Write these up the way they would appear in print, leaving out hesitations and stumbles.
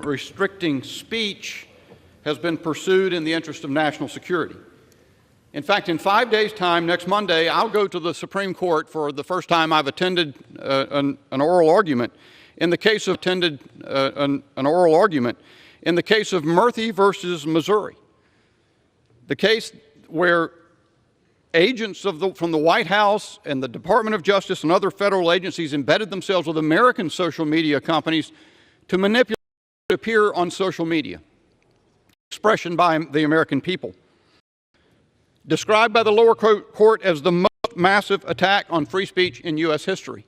restricting speech has been pursued in the interest of national security. In fact, in 5 days' time, next Monday, I'll go to the Supreme Court for the first time I've attended an oral argument in the case of Murthy versus Missouri, the case where agents from the White House and the Department of Justice and other federal agencies embedded themselves with American social media companies to manipulate to appear on social media, expression by the American people, described by the lower court as the most massive attack on free speech in U.S. history.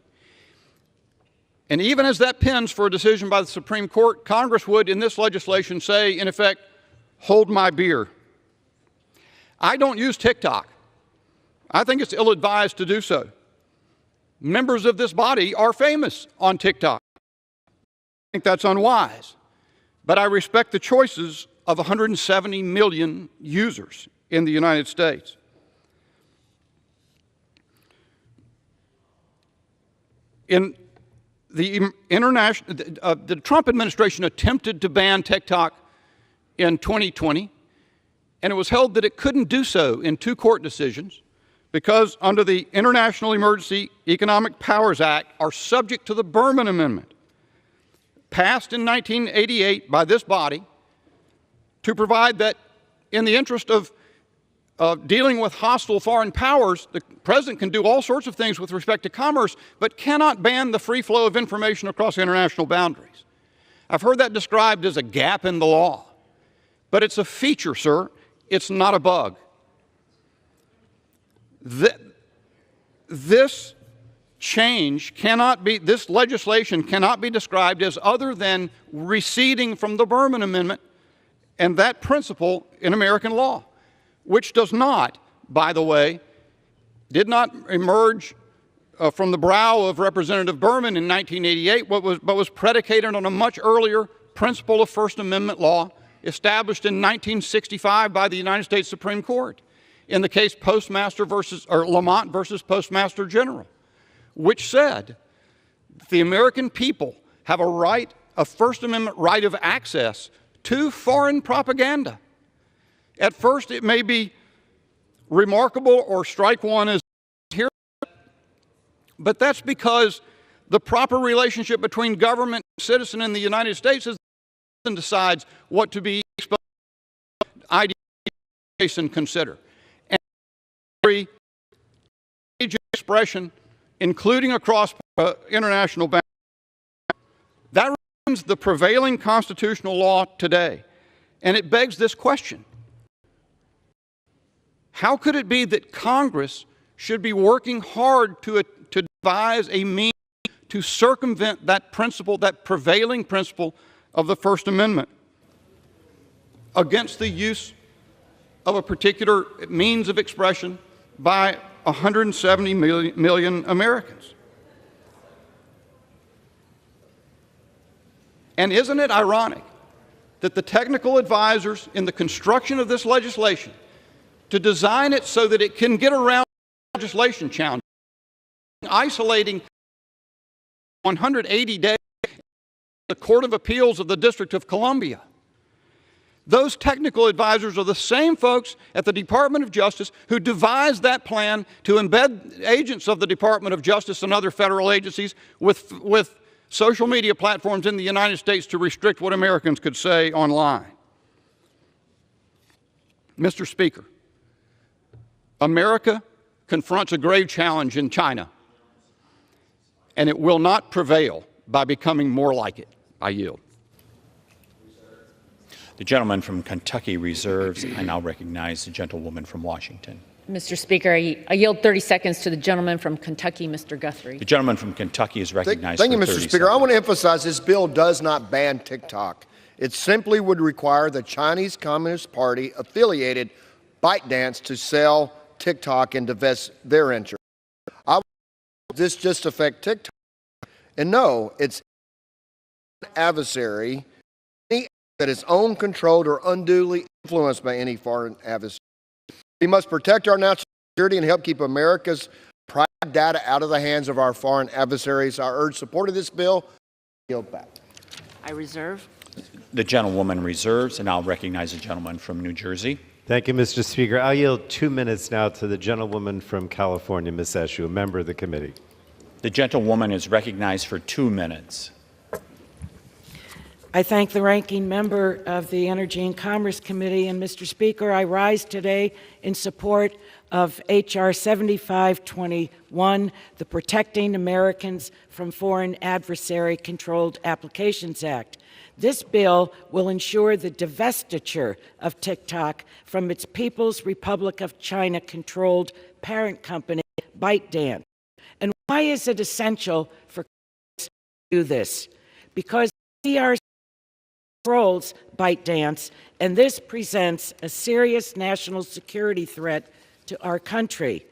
And even as that pens for a decision by the Supreme Court, Congress would, in this legislation, say, in effect, hold my beer. I don't use TikTok. I think it's ill-advised to do so. Members of this body are famous on TikTok. I think that's unwise. But I respect the choices of 170 million users in the United States. In the Trump administration attempted to ban TikTok in 2020, and it was held that it couldn't do so in 2 court decisions because under the International Emergency Economic Powers Act are subject to the Berman Amendment, passed in 1988 by this body to provide that in the interest of dealing with hostile foreign powers, the president can do all sorts of things with respect to commerce, but cannot ban the free flow of information across international boundaries. I've heard that described as a gap in the law, but it's a feature, sir. It's not a bug. This change cannot be, this legislation cannot be described as other than receding from the Berman Amendment and that principle in American law, which does not, by the way, did not emerge from the brow of Representative Berman in 1988, but was predicated on a much earlier principle of First Amendment law established in 1965 by the United States Supreme Court in the case Lamont versus Postmaster General, which said the American people have a First Amendment right of access to foreign propaganda. At first, it may be remarkable or strike one as here, but that's because the proper relationship between government and citizen in the United States is the citizen decides what to be exposed to and consider. And free expression, including across international boundaries, that remains the prevailing constitutional law today. And it begs this question. How could it be that Congress should be working hard to devise a means to circumvent that principle, that prevailing principle of the First Amendment against the use of a particular means of expression by 170 million Americans? And isn't it ironic that the technical advisors in the construction of this legislation to design it so that it can get around legislation challenge, isolating 180 days the Court of Appeals of the District of Columbia. Those technical advisors are the same folks at the Department of Justice who devised that plan to embed agents of the Department of Justice and other federal agencies with social media platforms in the United States to restrict what Americans could say online. Mr. Speaker, America confronts a grave challenge in China, and it will not prevail by becoming more like it. I yield. The gentleman from Kentucky reserves. I now recognize the gentlewoman from Washington. Mr. Speaker, I yield 30 seconds to the gentleman from Kentucky, Mr. Guthrie. The gentleman from Kentucky is recognized. Thank you, for Mr. 30 Speaker. seconds. I want to emphasize this bill does not ban TikTok. It simply would require the Chinese Communist Party affiliated ByteDance to sell TikTok and divest their interest. This just affect TikTok. And no, it's an adversary that is owned, controlled, or unduly influenced by any foreign adversary. We must protect our national security and help keep America's private data out of the hands of our foreign adversaries. I urge support of this bill. Yield back. I reserve. The gentlewoman reserves, and I'll recognize the gentleman from New Jersey. Thank you, Mr. Speaker. I'll yield 2 minutes now to the gentlewoman from California, Ms. Eshoo, a member of the committee. The gentlewoman is recognized for 2 minutes. I thank the ranking member of the Energy and Commerce Committee. And Mr. Speaker, I rise today in support of H.R. 7521, the Protecting Americans from Foreign Adversary Controlled Applications Act. This bill will ensure the divestiture of TikTok from its People's Republic of China controlled parent company, ByteDance. And why is it essential for Congress to do this? Because PRC controls ByteDance, and this presents a serious national security threat to our country.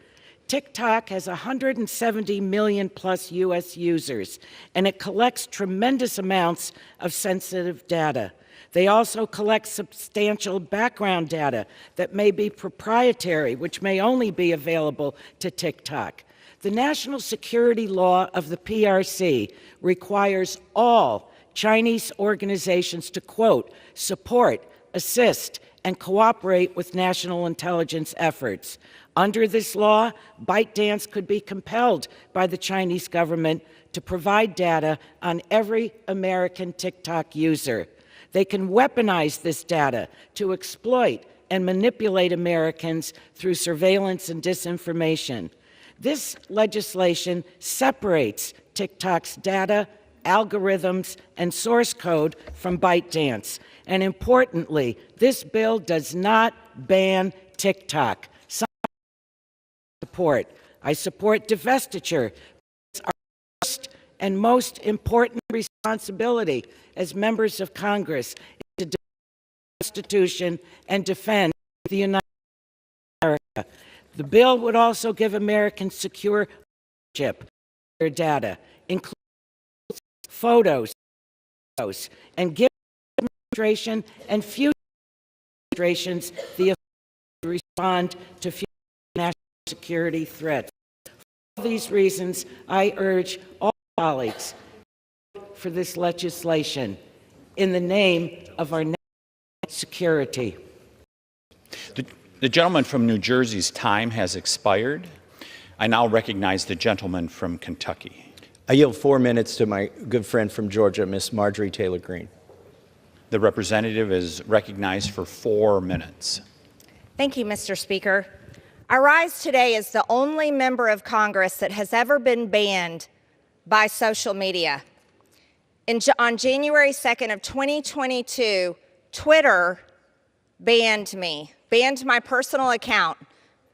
TikTok has 170 million plus U.S. users, and it collects tremendous amounts of sensitive data. They also collect substantial background data that may be proprietary, which may only be available to TikTok. The national security law of the PRC requires all Chinese organizations to, quote, support, assist, and cooperate with national intelligence efforts. Under this law, ByteDance could be compelled by the Chinese government to provide data on every American TikTok user. They can weaponize this data to exploit and manipulate Americans through surveillance and disinformation. This legislation separates TikTok's data, algorithms, and source code from ByteDance. And importantly, this bill does not ban TikTok. I support divestiture. It's our first and most important responsibility as members of Congress to defend the Constitution and defend the United States of America. The bill would also give Americans secure ownership of their data, including photos, and give the administration and future administrations the ability to respond to future national security threats. For all these reasons, I urge all colleagues to vote for this legislation in the name of our national security. The gentleman from New Jersey's time has expired. I now recognize the gentleman from Kentucky. I yield 4 minutes to my good friend from Georgia, Ms. Marjorie Taylor Greene. The representative is recognized for 4 minutes. Thank you, Mr. Speaker. I rise today as the only member of Congress that has ever been banned by social media. On January 2nd of 2022, Twitter banned me, banned my personal account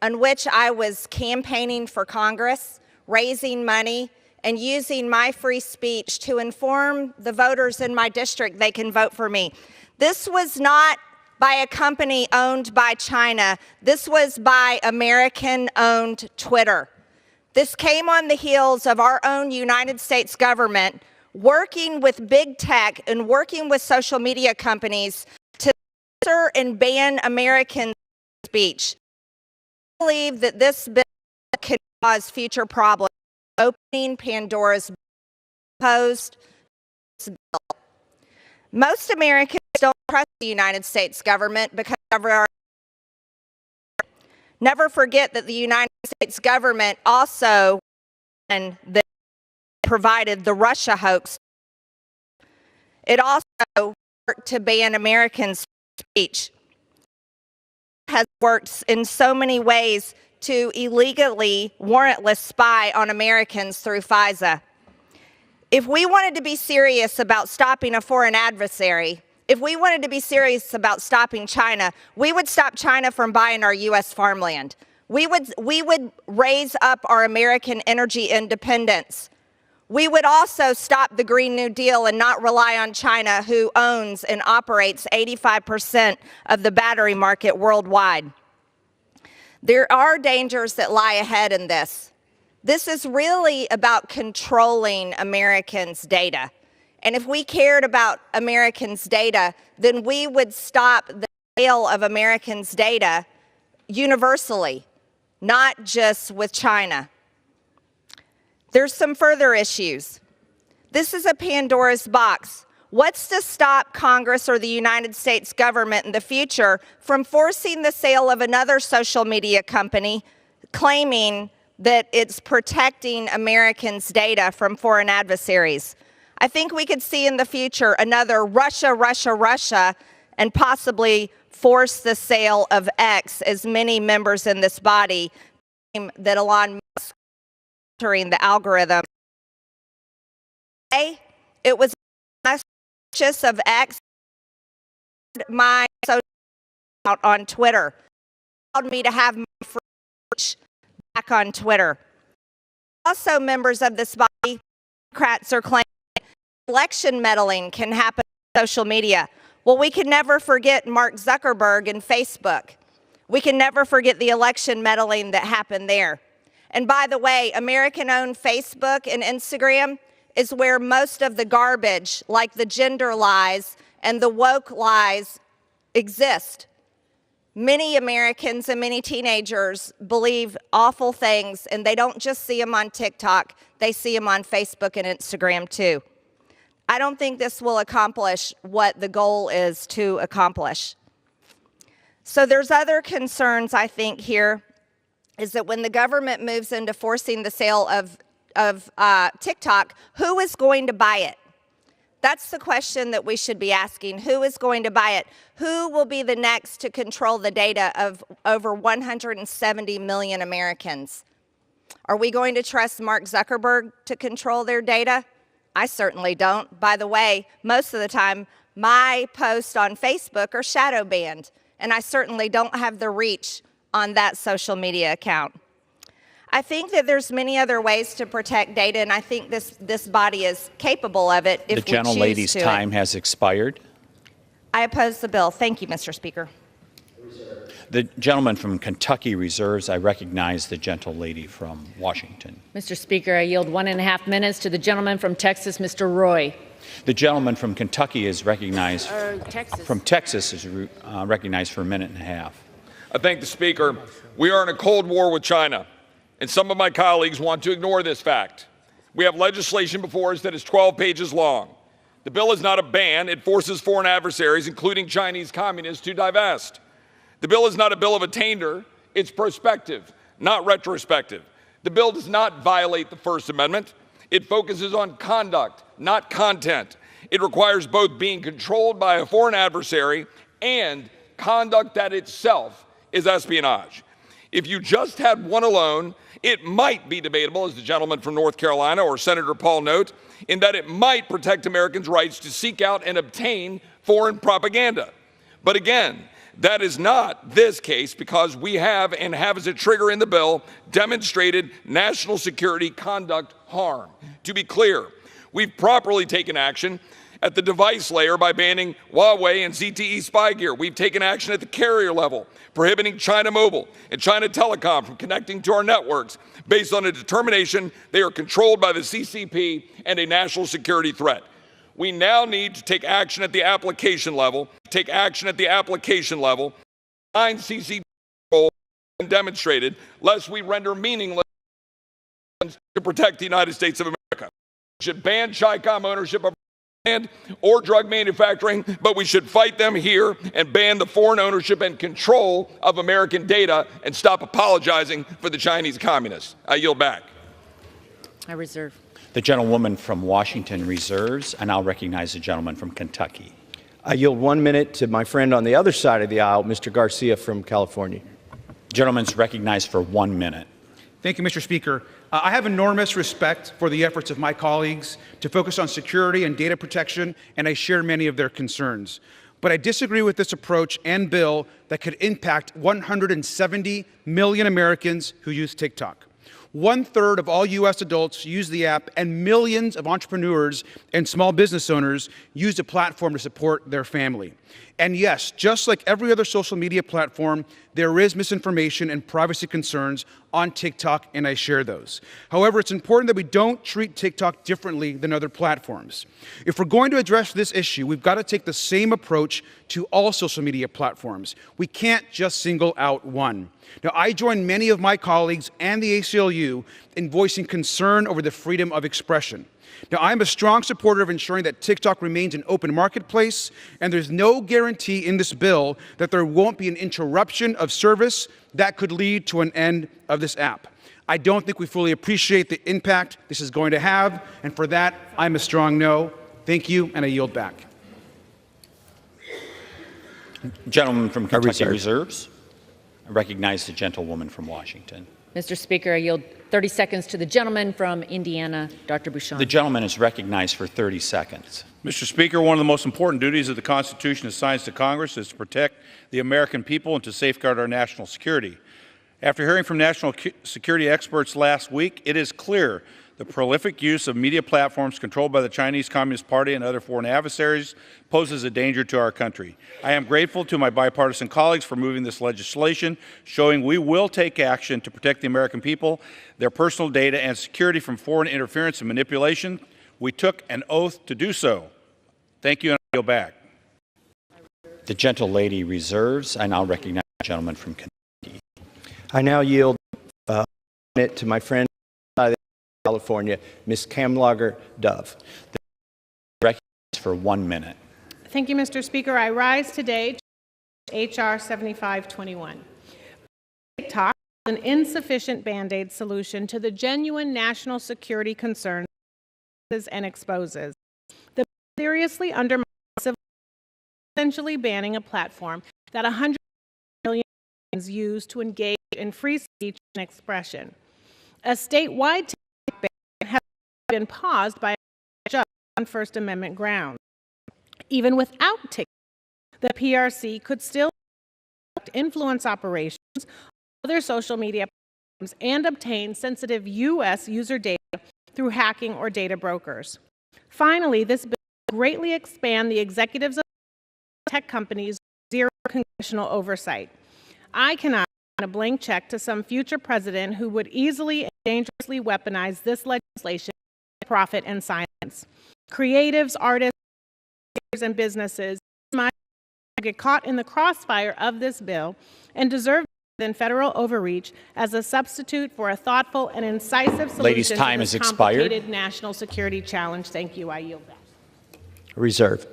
on which I was campaigning for Congress, raising money, and using my free speech to inform the voters in my district they can vote for me. This was not by a company owned by China. This was by American-owned Twitter. This came on the heels of our own United States government working with big tech and working with social media companies to censor and ban American speech. I believe that this bill can cause future problems, opening Pandora's proposed bill. Most Americans don't trust the United States government because of our. Never forget that the United States government also provided the Russia hoax. It also worked to ban American speech. It has worked in so many ways to illegally, warrantless spy on Americans through FISA. If we wanted to be serious about stopping a foreign adversary, if we wanted to be serious about stopping China, we would stop China from buying our U.S. farmland. We would raise up our American energy independence. We would also stop the Green New Deal and not rely on China, who owns and operates 85% of the battery market worldwide. There are dangers that lie ahead in this. This is really about controlling Americans' data. And if we cared about Americans' data, then we would stop the sale of Americans' data universally, not just with China. There's some further issues. This is a Pandora's box. What's to stop Congress or the United States government in the future from forcing the sale of another social media company claiming that it's protecting Americans' data from foreign adversaries? I think we could see in the future another Russia, Russia, Russia, and possibly force the sale of X, as many members in this body claim that Elon Musk is altering the algorithm. It was purchase of X, my social account on Twitter, allowed me to have my free speech back on Twitter. Also, members of this body, Democrats are claiming election meddling can happen on social media. Well, we can never forget Mark Zuckerberg and Facebook. We can never forget the election meddling that happened there. And by the way, American-owned Facebook and Instagram is where most of the garbage, like the gender lies and the woke lies, exist. Many Americans and many teenagers believe awful things, and they don't just see them on TikTok, they see them on Facebook and Instagram too. I don't think this will accomplish what the goal is to accomplish. So there's other concerns, I think, here, is that when the government moves into forcing the sale of TikTok, who is going to buy it? That's the question that we should be asking. Who is going to buy it? Who will be the next to control the data of over 170 million Americans? Are we going to trust Mark Zuckerberg to control their data? I certainly don't. By the way, most of the time, my posts on Facebook are shadow banned, and I certainly don't have the reach on that social media account. I think that there's many other ways to protect data, and I think this body is capable of it if we choose to. The gentlelady's time has expired. I oppose the bill. Thank you, Mr. Speaker. The gentleman from Kentucky reserves. I recognize the gentlelady from Washington. Mr. Speaker, I yield 1.5 minutes to the gentleman from Texas, Mr. Roy. The gentleman from Kentucky is recognized. Texas. From Texas is recognized for 1.5 minutes. I thank the Speaker. We are in a Cold War with China, and some of my colleagues want to ignore this fact. We have legislation before us that is 12 pages long. The bill is not a ban. It forces foreign adversaries, including Chinese communists, to divest. The bill is not a bill of attainder. It's prospective, not retrospective. The bill does not violate the First Amendment. It focuses on conduct, not content. It requires both being controlled by a foreign adversary and conduct that itself is espionage. If you just had one alone, it might be debatable, as the gentleman from North Carolina or Senator Paul note, in that it might protect Americans' rights to seek out and obtain foreign propaganda. But again, that is not this case, because we have, and have as a trigger in the bill, demonstrated national security conduct harm. To be clear, we've properly taken action at the device layer by banning Huawei and ZTE spy gear. We've taken action at the carrier level, prohibiting China Mobile and China Telecom from connecting to our networks based on a determination they are controlled by the CCP and a national security threat. We now need to take action at the application level, Find CCP control and demonstrated, lest we render meaningless to protect the United States of America. We should ban Chicom ownership of land or drug manufacturing, but we should fight them here and ban the foreign ownership and control of American data and stop apologizing for the Chinese communists. I yield back. I reserve. The gentlewoman from Washington reserves. I now recognize the gentleman from Kentucky. I yield 1 minute to my friend on the other side of the aisle, Mr. Garcia from California. Gentleman's recognized for 1 minute. Thank you, Mr. Speaker. I have enormous respect for the efforts of my colleagues to focus on security and data protection, and I share many of their concerns. But I disagree with this approach and bill that could impact 170 million Americans who use TikTok. 1/3 of all U.S. adults use the app, and millions of entrepreneurs and small business owners use the platform to support their family. And yes, just like every other social media platform, there is misinformation and privacy concerns on TikTok, and I share those. However, it's important that we don't treat TikTok differently than other platforms. If we're going to address this issue, we've got to take the same approach to all social media platforms. We can't just single out one. Now, I join many of my colleagues and the ACLU ACLU in voicing concern over the freedom of expression. Now, I'm a strong supporter of ensuring that TikTok remains an open marketplace, and there's no guarantee in this bill that there won't be an interruption of service that could lead to an end of this app. I don't think we fully appreciate the impact this is going to have, and for that, I'm a strong no. Thank you, and I yield back. Gentleman from Kentucky reserves. I recognize the gentlewoman from Washington. Mr. Speaker, I yield 30 seconds to the gentleman from Indiana, Dr. Bouchon. The gentleman is recognized for 30 seconds. Mr. Speaker, one of the most important duties of the Constitution assigned to Congress is to protect the American people and to safeguard our national security. After hearing from national security experts last week, it is clear the prolific use of media platforms controlled by the Chinese Communist Party and other foreign adversaries poses a danger to our country. I am grateful to my bipartisan colleagues for moving this legislation, showing we will take action to protect the American people, their personal data, and security from foreign interference and manipulation. We took an oath to do so. Thank you, and I yield back. The gentlelady reserves. I now recognize the gentleman from Kentucky. I now yield a minute to my friend from California, Ms. Kamlager Dove. Recognized for 1 minute. Thank you, Mr. Speaker. I rise today to H.R. 7521. TikTok is an insufficient Band-Aid solution to the genuine national security concerns and exposes. The bill seriously undermines civil rights, essentially banning a platform that 100 million Americans use to engage in free speech and expression. A statewide TikTok ban has been paused by a judge on First Amendment grounds. Even without TikTok, the PRC could still influence operations on other social media platforms and obtain sensitive U.S. user data through hacking or data brokers. Finally, this bill will greatly expand the executives of tech companies' zero congressional oversight. I cannot send a blank check to some future president who would easily and dangerously weaponize this legislation for profit and silence. Creatives, artists, and businesses might get caught in the crossfire of this bill and deserve than federal overreach as a substitute for a thoughtful and incisive solution to this complicated national security challenge. Thank you. I yield back. Reserve.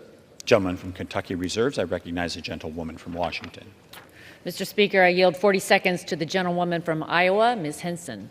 Gentleman from Kentucky reserves. I recognize the gentlewoman from Washington. Mr. Speaker, I yield 40 seconds to the gentlewoman from Iowa, Ms. Henson.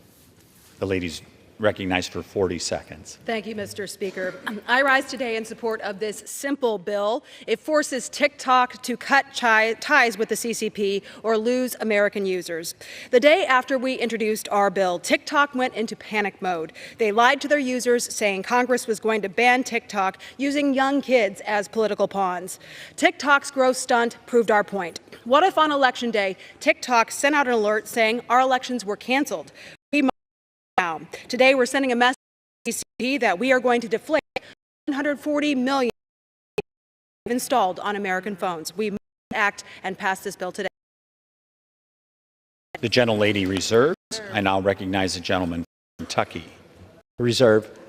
The lady's recognized for 40 seconds. Thank you, Mr. Speaker. I rise today in support of this simple bill. It forces TikTok to cut ties with the CCP or lose American users. The day after we introduced our bill, TikTok went into panic mode. They lied to their users, saying Congress was going to ban TikTok, using young kids as political pawns. TikTok's growth stunt proved our point. What if on Election Day, TikTok sent out an alert saying our elections were canceled? Today, we're sending a message to the CCP that we are going to deflate 140 million installed on American phones. We must act and pass this bill today. The gentlelady reserves. I now recognize the gentleman from Kentucky. Reserve.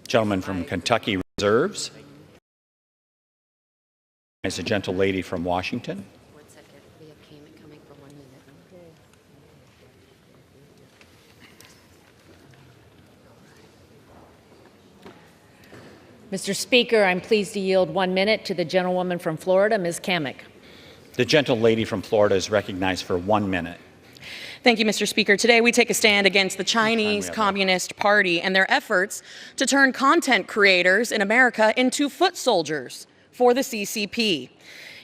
Gentleman from Kentucky reserves. As the gentlelady from Washington. Mr. Speaker, I'm pleased to yield 1 minute to the gentlewoman from Florida, Ms. Kamick. The gentlelady from Florida is recognized for 1 minute. Thank you, Mr. Speaker. Today we take a stand against the Chinese Communist Party and their efforts to turn content creators in America into foot soldiers for the CCP.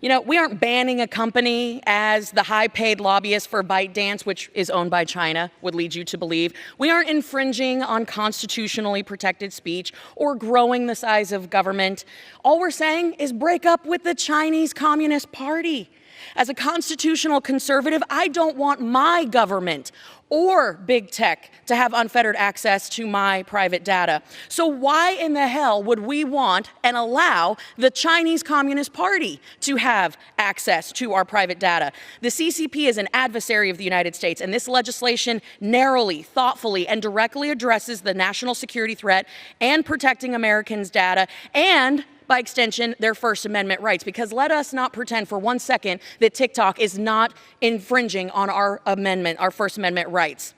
You know, we aren't banning a company as the high-paid lobbyist for ByteDance, which is owned by China, would lead you to believe. We aren't infringing on constitutionally protected speech or growing the size of government. All we're saying is break up with the Chinese Communist Party. As a constitutional conservative, I don't want my government or big tech to have unfettered access to my private data. So why in the hell would we want and allow the Chinese Communist Party to have access to our private data? The CCP is an adversary of the United States, and this legislation narrowly, thoughtfully, and directly addresses the national security threat and protecting Americans' data and, by extension, their First Amendment rights. Because let us not pretend for 1 second that TikTok is not infringing on our amendment, our First Amendment rights.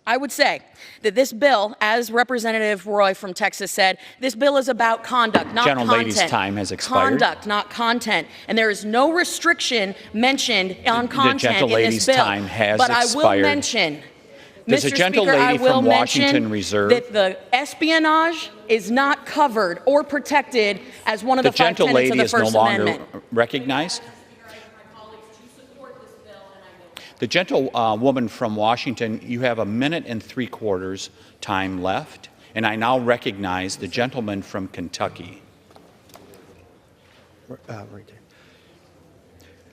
I would say that this bill, as Representative Roy from Texas said, this bill is about conduct, not content. Gentlelady's time has expired. Conduct, not content. And there is no restriction mentioned on content in this bill. Time has but expired. I will mention, Does the Mr. Speaker, gentlelady I will from Washington mention reserve? that the espionage is not covered or protected as one of the 5 tenets of gentlelady the is no First longer Amendment. recognized. The gentlewoman from Washington, you have 1 minute and 3/4 time left, and I now recognize the gentleman from Kentucky. Right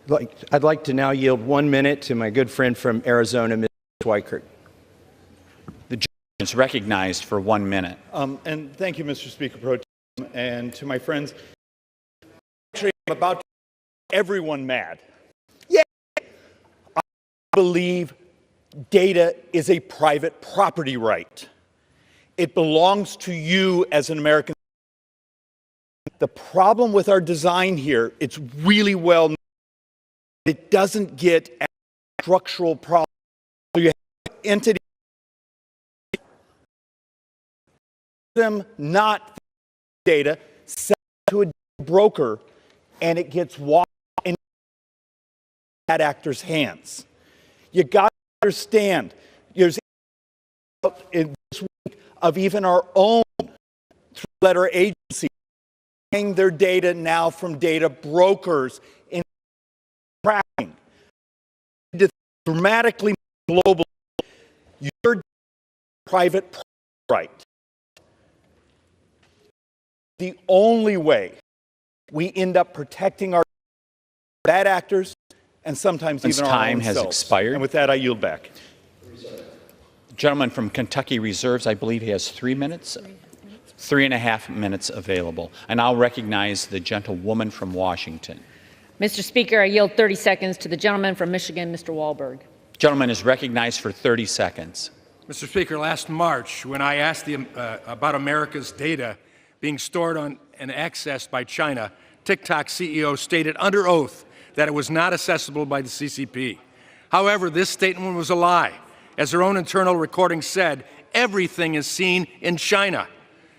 there. I'd like to now yield 1 minute to my good friend from Arizona, Ms. Schweikert. The gentleman is recognized for 1 minute. And thank you, Mr. Speaker Pro Tem, and to my friends. Actually, I'm about to make everyone mad. Yeah, I believe data is a private property right. It belongs to you as an American. The problem with our design here, it's really well known. It doesn't get at structural problems. So you have entities, them not data, sell to a broker, and it gets washed in bad actors' hands. You got to understand, there's in this week of even our own three-letter agency buying their data now from data brokers in tracking. To dramatically global, your private right. The only way we end up protecting our bad actors and sometimes even our time own has selves. expired. And with that, I yield back. The gentleman from Kentucky reserves, I believe he has 3 minutes. 3.5 minutes available. I now recognize the gentlewoman from Washington. Mr. Speaker, I yield 30 seconds to the gentleman from Michigan, Mr. Wahlberg. Gentleman is recognized for 30 seconds. Mr. Speaker, last March, when I asked about America's data being stored on and accessed by China, TikTok CEO stated under oath that it was not accessible by the CCP. However, this statement was a lie. As her own internal recording said, everything is seen in China.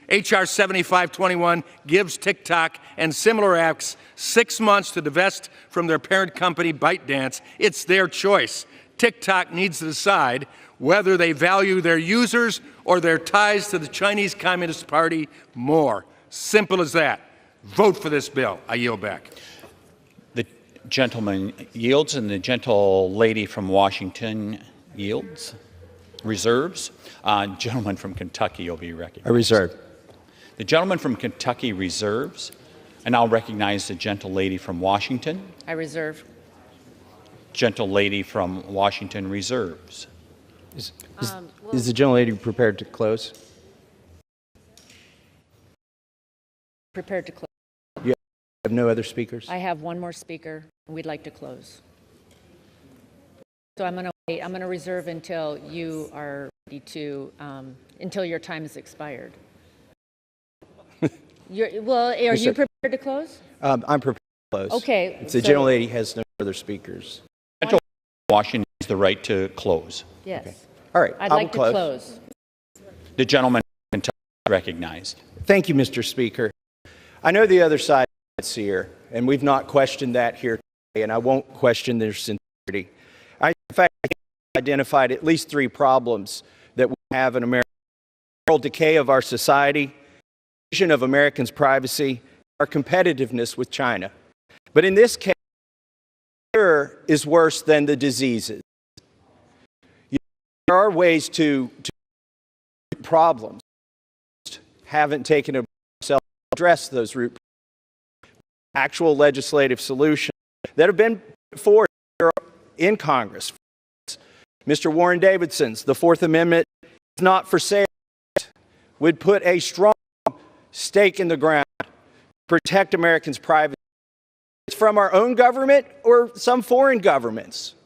H.R. 7521 gives TikTok and similar apps 6 months to divest from their parent company, ByteDance. It's their choice. TikTok needs to decide whether they value their users or their ties to the Chinese Communist Party more. Simple as that. Vote for this bill. I yield back. The gentleman yields, and the gentle lady from Washington yields, reserves. Gentleman from Kentucky will be recognized. I reserve. The gentleman from Kentucky reserves. I now recognize the gentle lady from Washington. I reserve. Gentle lady from Washington reserves. Is the gentlelady prepared to close? Prepared to close. You have no other speakers? I have one more speaker, and we'd like to close. So I'm going to wait. I'm going to reserve until you are ready to, until your time has expired. Are you prepared to close? I'm prepared to close. Okay. If the gentlelady has no further speakers. Gentle Washington has the right to close. Yes. Okay. All right. I'd like to close. The gentleman from Kentucky is recognized. Thank you, Mr. Speaker. I know the other side is here, and we've not questioned that here today, and I won't question their sincerity. In fact, I identified at least 3 problems that we have in America: moral decay of our society, vision of Americans' privacy, our competitiveness with China. But in this case, the cure is worse than the diseases. There are ways to problems. Haven't taken a to address those root problems. Actual legislative solutions that have been forward in Congress. Mr. Warren Davidson's The Fourth Amendment is not for sale would put a strong stake in the ground to protect Americans' privacy from our own government or some foreign governments.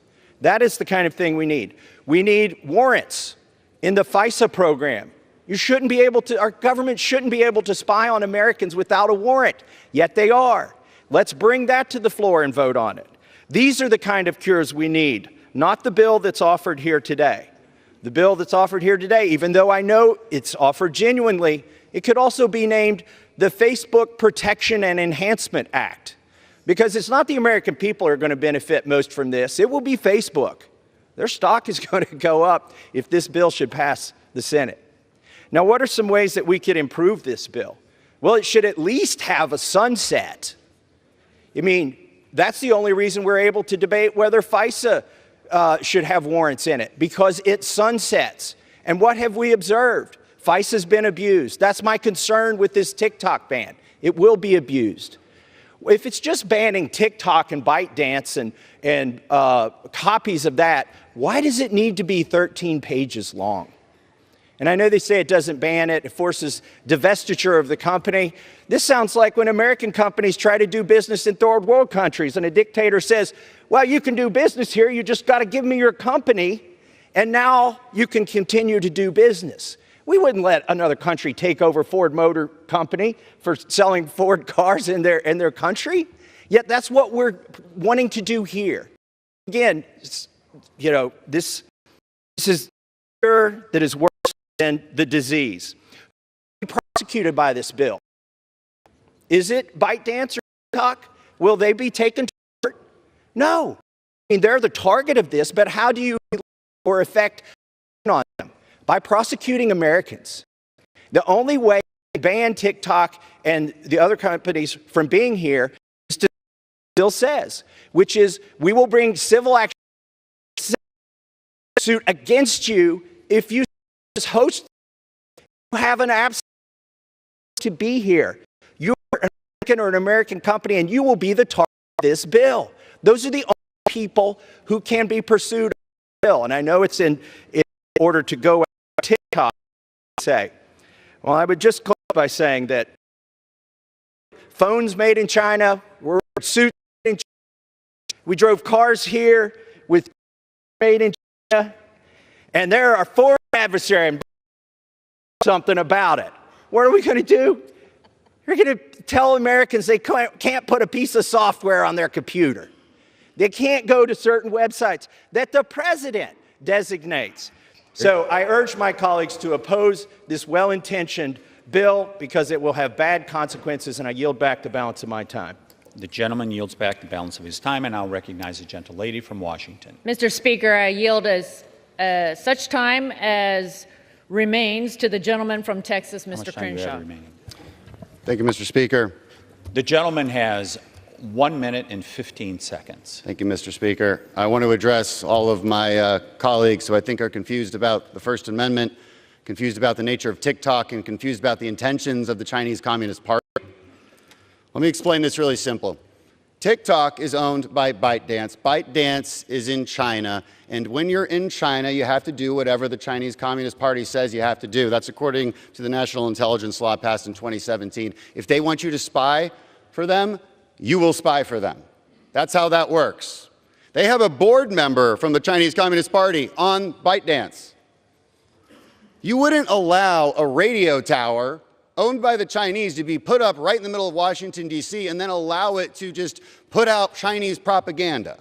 That is the kind of thing we need. We need warrants in the FISA program. You shouldn't be able to, our government shouldn't be able to spy on Americans without a warrant, yet they are. Let's bring that to the floor and vote on it. These are the kind of cures we need, not the bill that's offered here today. The bill that's offered here today, even though I know it's offered genuinely, it could also be named the Facebook Protection and Enhancement Act, because it's not the American people who are going to benefit most from this. It will be Facebook. Their stock is going to go up if this bill should pass the Senate. Now, what are some ways that we could improve this bill? Well, it should at least have a sunset. I mean, that's the only reason we're able to debate whether FISA should have warrants in it, because it sunsets. And what have we observed? FISA's been abused. That's my concern with this TikTok ban. It will be abused. If it's just banning TikTok and ByteDance and copies of that, why does it need to be 13 pages long? And I know they say it doesn't ban it, it forces divestiture of the company. This sounds like when American companies try to do business in third world countries and a dictator says, well, you can do business here, you just got to give me your company, and now you can continue to do business. We wouldn't let another country take over Ford Motor Company for selling Ford cars in their country. Yet that's what we're wanting to do here. Again, you know, this is that is worse than the disease. Be prosecuted by this bill. Is it ByteDance or TikTok? Will they be taken to court? No. I mean, they're the target of this, but how do you or affect on them? By prosecuting Americans. The only way to ban TikTok and the other companies from being here is to still says, which is we will bring civil action suit against you if you host, you have an absence to be here. You're an American or an American company, and you will be the target of this bill. Those are the only people who can be pursued on the bill. And I know it's in order to go after TikTok. Say, well, I would just close by saying that phones made in China were suits made in China. We drove cars here with made in China, and there are foreign adversaries something about it. What are we going to do? We're going to tell Americans they can't put a piece of software on their computer. They can't go to certain websites that the president designates. So I urge my colleagues to oppose this well-intentioned bill because it will have bad consequences, and I yield back the balance of my time. The gentleman yields back the balance of his time, and I'll recognize the gentlelady from Washington. Mr. Speaker, I yield as such time as remains to the gentleman from Texas, Mr. Crenshaw. Thank you, Mr. Speaker. The gentleman has 1 minute and 15 seconds. Thank you, Mr. Speaker. I want to address all of my colleagues who I think are confused about the First Amendment, confused about the nature of TikTok, and confused about the intentions of the Chinese Communist Party. Let me explain this really simple. TikTok is owned by ByteDance. ByteDance is in China, and when you're in China, you have to do whatever the Chinese Communist Party says you have to do. That's according to the National Intelligence Law passed in 2017. If they want you to spy for them, you will spy for them. That's how that works. They have a board member from the Chinese Communist Party on ByteDance. You wouldn't allow a radio tower owned by the Chinese to be put up right in the middle of Washington, D.C., and then allow it to just put out Chinese propaganda.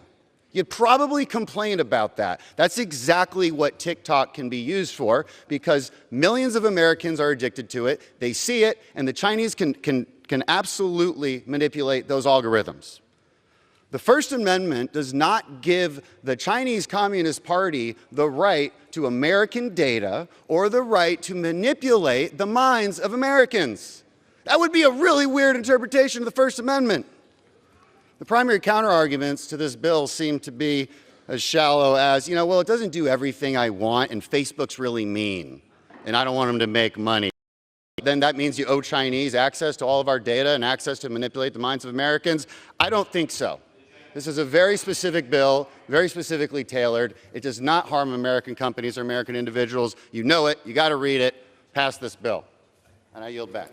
You'd probably complain about that. That's exactly what TikTok can be used for, because millions of Americans are addicted to it. They see it, and the Chinese can absolutely manipulate those algorithms. The First Amendment does not give the Chinese Communist Party the right to American data or the right to manipulate the minds of Americans. That would be a really weird interpretation of the First Amendment. The primary counterarguments to this bill seem to be as shallow as, well, it doesn't do everything I want, and Facebook's really mean, and I don't want them to make money. Then that means you owe Chinese access to all of our data and access to manipulate the minds of Americans? I don't think so. This is a very specific bill, very specifically tailored. It does not harm American companies or American individuals. You know it. You got to read it. Pass this bill. And I yield back.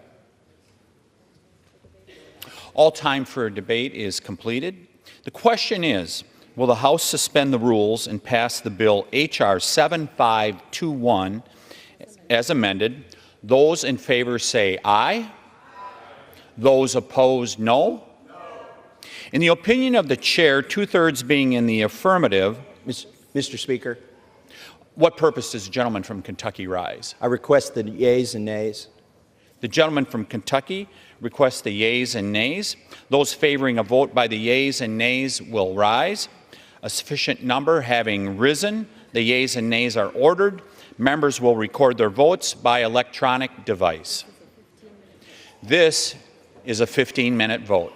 All time for debate is completed. The question is, will the House suspend the rules and pass the bill H.R. 7521 as amended? Those in favor say aye. Those opposed, no. In the opinion of the chair, 2/3 being in the affirmative. Mr. Speaker. What purpose does the gentleman from Kentucky rise? I request the yeas and nays. The gentleman from Kentucky requests the yeas and nays. Those favoring a vote by the yeas and nays will rise. A sufficient number having risen, the yeas and nays are ordered. Members will record their votes by electronic device. This is a 15-minute vote.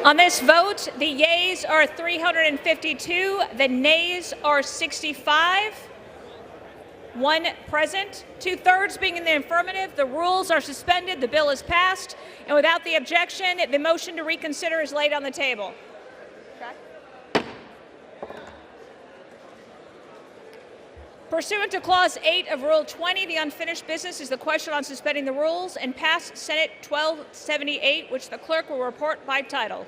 On this vote, the yeas are 352, the nays are 65. One present, 2/3 being in the affirmative. The rules are suspended, the bill is passed, and without the objection, the motion to reconsider is laid on the table. Pursuant to Clause 8 of Rule 20, the unfinished business is the question on suspending the rules and pass Senate 1278, which the clerk will report by title.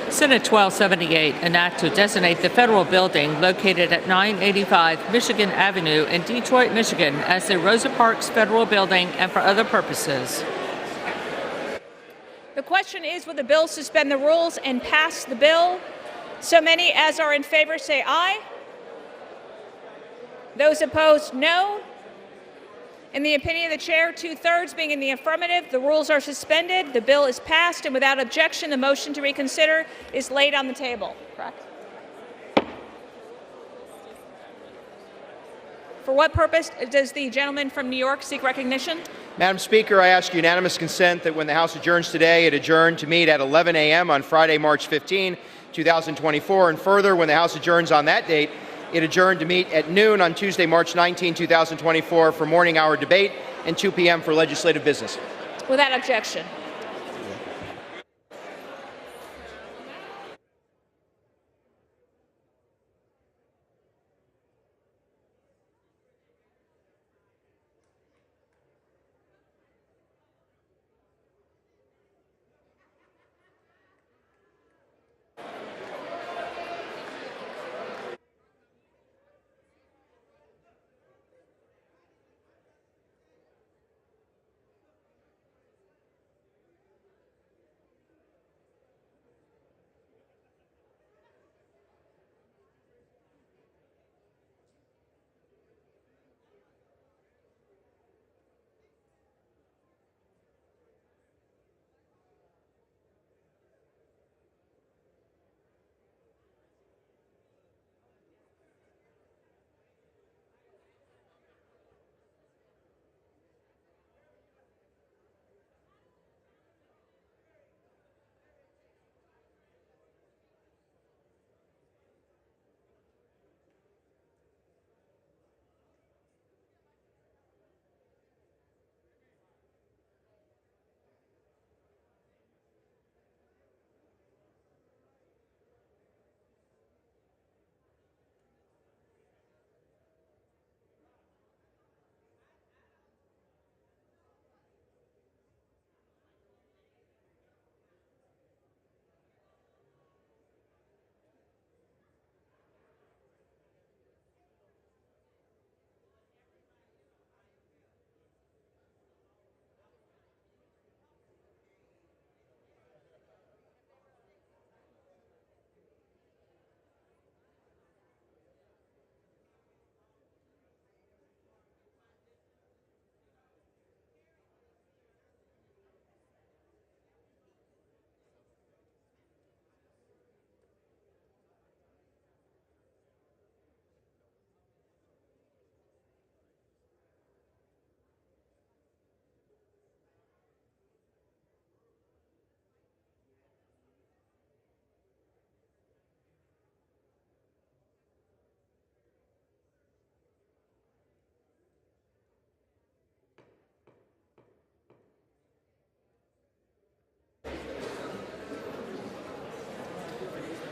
Senate 1278, an act to designate the federal building located at 985 Michigan Avenue in Detroit, Michigan as the Rosa Parks Federal Building and for other purposes. The question is, will the bill suspend the rules and pass the bill? So many as are in favor say aye. Those opposed, no. In the opinion of the chair, 2/3 being in the affirmative, the rules are suspended, the bill is passed, and without objection, the motion to reconsider is laid on the table. Correct? For what purpose does the gentleman from New York seek recognition? Madam Speaker, I ask unanimous consent that when the House adjourns today, it adjourn to meet at 11 a.m. on Friday, March 15, 2024, and further, when the House adjourns on that date, it adjourned to meet at noon on Tuesday, March 19, 2024 for morning hour debate and 2 p.m. for legislative business. Without objection.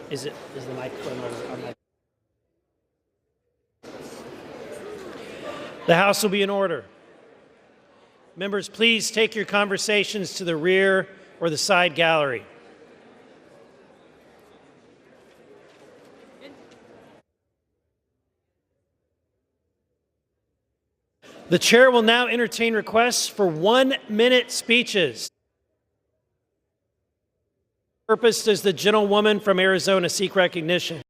Is the microphone on my... The House will be in order. Members, please take your conversations to the rear or the side gallery. The chair will now entertain requests for 1-minute speeches. For what purpose does the gentlewoman from Arizona seek recognition?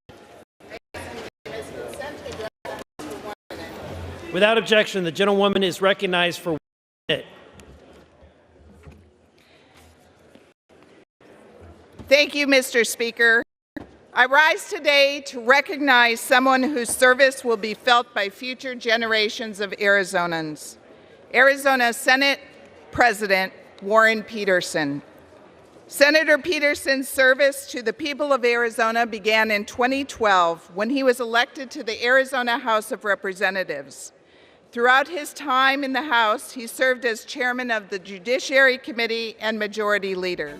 Without objection, the gentlewoman is recognized for 1 minute. Thank you, Mr. Speaker. I rise today to recognize someone whose service will be felt by future generations of Arizonans. Arizona Senate President Warren Peterson. Senator Peterson's service to the people of Arizona began in 2012 when he was elected to the Arizona House of Representatives. Throughout his time in the House, he served as chairman of the Judiciary Committee and Majority Leader.